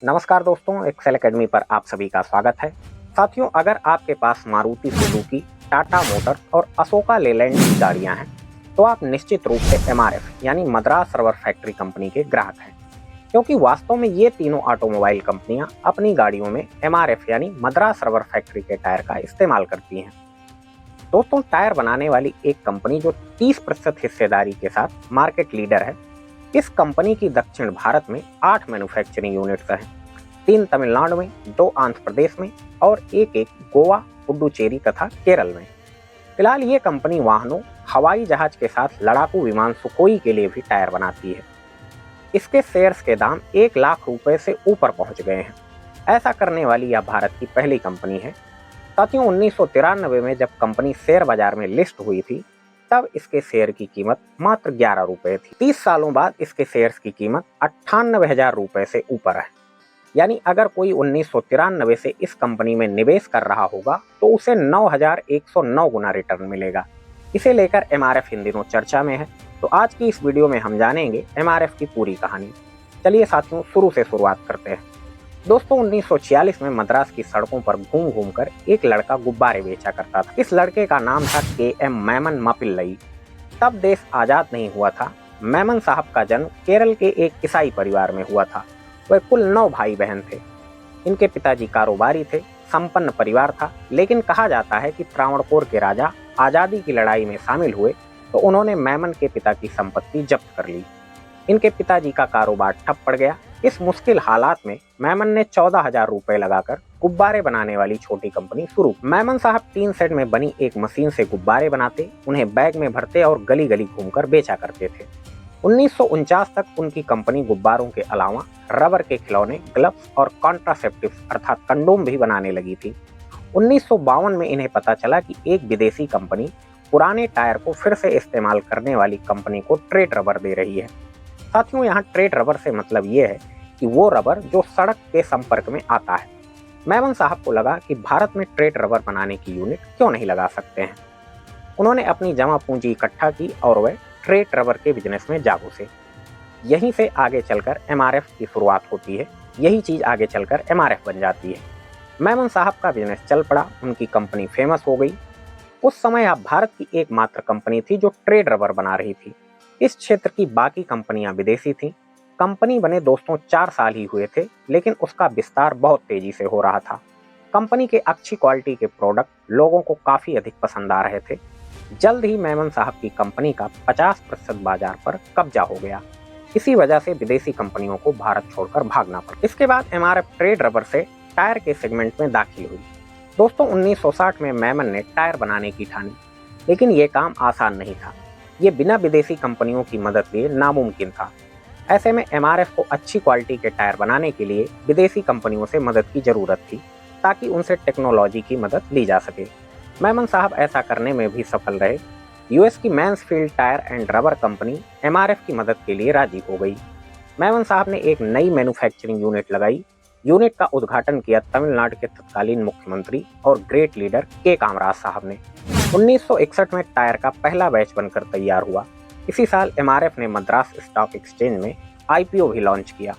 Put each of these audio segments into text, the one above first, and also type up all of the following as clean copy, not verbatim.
नमस्कार दोस्तों, Excel academy पर आप सभी का स्वागत है। साथियों, अगर आपके पास मारुति सुजुकी, टाटा मोटर्स और अशोका लेलैंड की गाड़ियां हैं, तो आप निश्चित रूप से एमआरएफ यानी मद्रास रबर फैक्ट्री कंपनी के ग्राहक हैं, क्योंकि वास्तव में ये तीनों ऑटोमोबाइल कंपनियां अपनी गाड़ियों में एमआरएफ यानी मद्रास रबर फैक्ट्री के टायर का इस्तेमाल करती हैं। दोस्तों, टायर बनाने वाली एक कंपनी जो 30% हिस्सेदारी के साथ मार्केट लीडर है, इस कंपनी की दक्षिण भारत में 8 मैन्युफैक्चरिंग यूनिट्स हैं, 3 तमिलनाडु में, 2 आंध्र प्रदेश में और एक गोवा, पुडुचेरी तथा केरल में। फिलहाल ये कंपनी वाहनों, हवाई जहाज के साथ लड़ाकू विमान सुखोई के लिए भी टायर बनाती है। इसके शेयर्स के दाम 1 लाख रुपए से ऊपर पहुंच गए हैं। ऐसा करने वाली यह भारत की पहली कंपनी है। साथियों, 1993 में जब कंपनी शेयर बाजार में लिस्ट हुई थी, तब इसके शेयर की कीमत मात्र 11 रुपए थी। 30 सालों बाद इसके शेयर्स की कीमत 98,000 रुपए से ऊपर है। यानी अगर कोई 1993 से इस कंपनी में निवेश कर रहा होगा तो उसे 9,109 गुना रिटर्न मिलेगा। इसे लेकर एमआरएफ इन दिनों चर्चा में है। तो आज की इस वीडियो में हम जानेंगे एमआरएफ की पूरी कहानी। चलिए साथियों, शुरू से शुरुआत करते हैं। दोस्तों, 1946 में मद्रास की सड़कों पर घूम घूम कर एक लड़का गुब्बारे बेचा करता था। इस लड़के का नाम था के.एम. मैमन मापिल्लई। तब देश आजाद नहीं हुआ था। मैमन साहब का जन्म केरल के एक ईसाई परिवार में हुआ था। वह कुल 9 भाई बहन थे। इनके पिताजी कारोबारी थे, संपन्न परिवार था, लेकिन कहा जाता है कि त्रावणकोर के राजा आजादी की लड़ाई में शामिल हुए तो उन्होंने मैमन के पिता की संपत्ति जब्त कर ली। इनके पिताजी का कारोबार ठप पड़ गया। इस मुश्किल हालात में मैमन ने 14,000 रुपए लगाकर गुब्बारे बनाने वाली छोटी कंपनी शुरू। मैमन साहब टीन शेड में बनी एक मशीन से गुब्बारे बनाते, उन्हें बैग में भरते और गली गली घूमकर बेचा करते थे। 1949 तक उनकी कंपनी गुब्बारों के अलावा रबर के खिलौने, ग्लव्स और कॉन्ट्रासेप्टिव्स अर्थात कंडोम भी बनाने लगी थी। 1952 में इन्हें पता चला कि एक विदेशी कंपनी पुराने टायर को फिर से इस्तेमाल करने वाली कंपनी को ट्रेड रबर दे रही है। साथियों, यहाँ ट्रेड रबर से मतलब ये है कि वो रबर जो सड़क के संपर्क में आता है। मैमन साहब को लगा कि भारत में ट्रेड रबर बनाने की यूनिट क्यों नहीं लगा सकते हैं। उन्होंने अपनी जमा पूंजी इकट्ठा की और वह ट्रेड रबर के बिजनेस में जा घुसे। यहीं से आगे चलकर एमआरएफ की शुरुआत होती है। यही चीज़ आगे चलकर एमआरएफ बन जाती है। मैमन साहब का बिजनेस चल पड़ा, उनकी कंपनी फेमस हो गई। उस समय आप भारत की एकमात्र कंपनी थी जो ट्रेड रबर बना रही थी। इस क्षेत्र की बाकी कंपनियां विदेशी थीं। कंपनी बने दोस्तों 4 साल ही हुए थे, लेकिन उसका विस्तार बहुत तेजी से हो रहा था। कंपनी के अच्छी क्वालिटी के प्रोडक्ट लोगों को काफ़ी अधिक पसंद आ रहे थे। जल्द ही मैमन साहब की कंपनी का 50% बाजार पर कब्जा हो गया। इसी वजह से विदेशी कंपनियों को भारत छोड़कर भागना पड़ा। इसके बाद एमआरएफ ट्रेड रबर से टायर के सेगमेंट में दाखिल हुई। दोस्तों, 1960 में मैमन ने टायर बनाने की ठानी, लेकिन ये काम आसान नहीं था। ये बिना विदेशी कंपनियों की मदद लिए नामुमकिन था। ऐसे में एमआरएफ को अच्छी क्वालिटी के टायर बनाने के लिए विदेशी कंपनियों से मदद की ज़रूरत थी, ताकि उनसे टेक्नोलॉजी की मदद ली जा सके। मैमन साहब ऐसा करने में भी सफल रहे। यूएस की Mansfield tyre and rubber company MRF की मदद के लिए राजी हो गई। मैमन साहब ने एक नई मैन्युफैक्चरिंग यूनिट लगाई। यूनिट का उद्घाटन किया तमिलनाडु के तत्कालीन मुख्यमंत्री और ग्रेट लीडर के कामराज साहब ने। 1961 में टायर का पहला बैच बनकर तैयार हुआ। इसी साल एमआरएफ ने मद्रास स्टॉक एक्सचेंज में आईपीओ भी लॉन्च किया।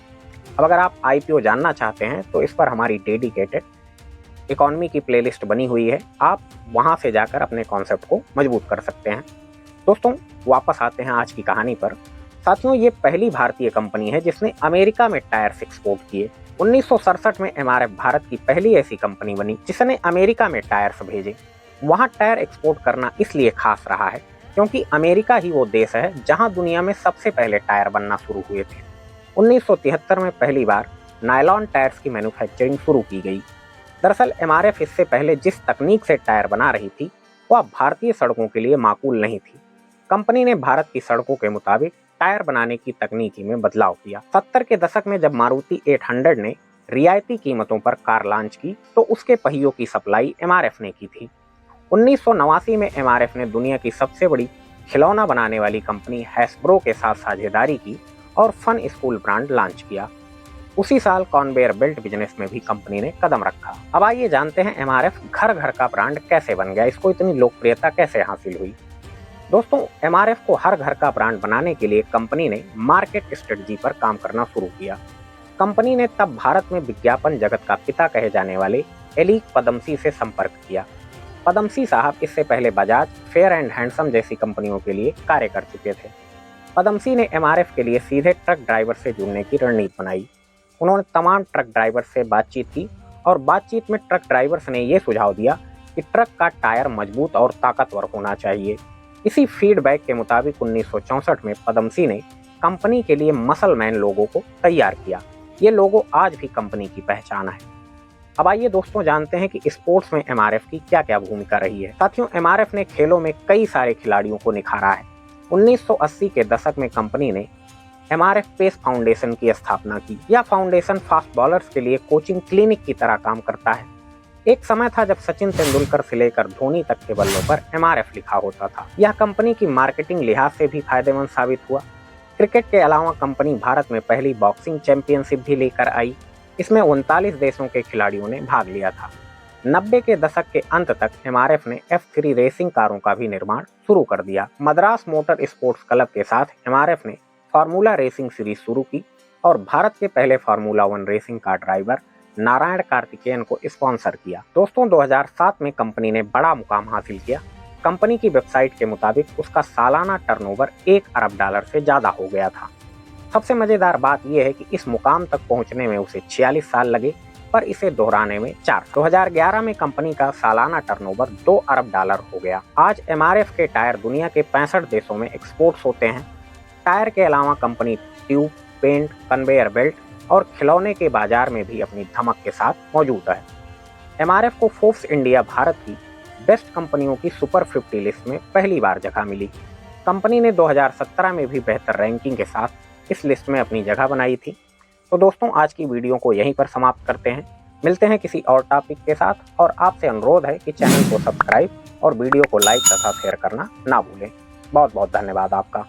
अब अगर आप आईपीओ जानना चाहते हैं तो इस पर हमारी डेडिकेटेड इकोनॉमी की प्लेलिस्ट बनी हुई है। आप वहां से जाकर अपने कॉन्सेप्ट को मजबूत कर सकते हैं। दोस्तों, वापस आते हैं आज की कहानी पर। साथियों, ये पहली भारतीय कंपनी है जिसने अमेरिका में टायर्स एक्सपोर्ट किए। 1967 में एमआरएफ भारत की पहली ऐसी कंपनी बनी जिसने अमेरिका में टायर्स भेजे। वहाँ टायर एक्सपोर्ट करना इसलिए खास रहा है क्योंकि अमेरिका ही वो देश है जहाँ दुनिया में सबसे पहले टायर बनना शुरू हुए थे। 1973 में पहली बार नायलॉन टायर्स की मैन्युफैक्चरिंग शुरू की गई। दरअसल एमआरएफ इससे पहले जिस तकनीक से टायर बना रही थी वह भारतीय सड़कों के लिए माकूल नहीं थी। कंपनी ने भारत की सड़कों के मुताबिक टायर बनाने की तकनीकी में बदलाव किया। 70 के दशक में जब मारुति 800 ने रियायती कीमतों पर कार लॉन्च की तो उसके पहियों की सप्लाई एमआरएफ ने की थी। 1989 में एमआरएफ ने दुनिया की सबसे बड़ी खिलौना बनाने वाली कंपनी हैस्ब्रो के साथ साझेदारी की और फन स्कूल ब्रांड लॉन्च किया। उसी साल कॉन्वेयर बेल्ट बिजनेस में भी कंपनी ने कदम रखा। अब आइए जानते हैं एमआरएफ घर घर का ब्रांड कैसे बन गया, इसको इतनी लोकप्रियता कैसे हासिल हुई। दोस्तों, एमआरएफ को हर घर का ब्रांड बनाने के लिए कंपनी ने मार्केट स्ट्रेटजी पर काम करना शुरू किया। कंपनी ने तब भारत में विज्ञापन जगत का पिता कहे जाने वाले एलिक पदमसी से संपर्क किया। पदमसी साहब इससे पहले बजाज, फेयर एंड हैंडसम जैसी कंपनियों के लिए कार्य कर चुके थे। पदमसी ने एमआरएफ के लिए सीधे ट्रक ड्राइवर से जुड़ने की रणनीति बनाई। उन्होंने तमाम ट्रक ड्राइवर से बातचीत की और बातचीत में ट्रक ड्राइवर्स ने यह सुझाव दिया कि ट्रक का टायर मजबूत और ताकतवर होना चाहिए। इसी फीडबैक के मुताबिक 1964 में पदमसी ने कंपनी के लिए मसल मैन लोगो को तैयार किया। ये लोगो आज भी कंपनी की पहचान है। अब आइए दोस्तों जानते हैं कि स्पोर्ट्स में एमआरएफ की क्या क्या भूमिका रही है। साथियों, एमआरएफ ने खेलों में कई सारे खिलाड़ियों को निखारा है। 1980 के दशक में कंपनी ने एमआरएफ पेस फाउंडेशन की स्थापना की। यह फाउंडेशन फास्ट बॉलर्स के लिए कोचिंग क्लिनिक की तरह काम करता है। एक समय था जब सचिन तेंदुलकर से लेकर धोनी तक के बल्लों पर एमआरएफ लिखा होता था। यह कंपनी की मार्केटिंग लिहाज से भी फायदेमंद साबित हुआ। क्रिकेट के अलावा कंपनी भारत में पहली बॉक्सिंग चैंपियनशिप भी लेकर आई। इसमें 39 देशों के खिलाड़ियों ने भाग लिया था। 90 के दशक के अंत तक एमआरएफ ने F3 रेसिंग कारों का भी निर्माण शुरू कर दिया। मद्रास मोटर स्पोर्ट्स क्लब के साथ एमआरएफ ने फार्मूला रेसिंग सीरीज शुरू की और भारत के पहले formula 1 racing car driver Narayan Karthikeyan को स्पॉन्सर किया। दोस्तों, 2007 में कंपनी ने बड़ा मुकाम हासिल किया। कंपनी की वेबसाइट के मुताबिक उसका सालाना टर्नओवर $1 अरब से ज्यादा हो गया था। सबसे मजेदार बात यह है कि इस मुकाम तक पहुंचने में उसे 46 साल लगे, पर इसे दोहराने में 4। 2011 में कंपनी का सालाना टर्नओवर $2 अरब हो गया। आज एमआरएफ के टायर दुनिया के 65 देशों में एक्सपोर्ट्स होते हैं। टायर के अलावा company tube, paint, conveyor belt और खिलौने के बाजार में भी अपनी धमक के साथ मौजूद है। एमआरएफ को फोर्ब्स इंडिया भारत की बेस्ट कंपनियों की सुपर 50 लिस्ट में पहली बार जगह मिली। कंपनी ने 2017 में भी बेहतर रैंकिंग के साथ इस लिस्ट में अपनी जगह बनाई थी। तो दोस्तों, आज की वीडियो को यहीं पर समाप्त करते हैं। मिलते हैं किसी और टॉपिक के साथ और आपसे अनुरोध है कि चैनल को सब्सक्राइब और वीडियो को लाइक तथा शेयर करना ना भूलें। बहुत बहुत धन्यवाद आपका।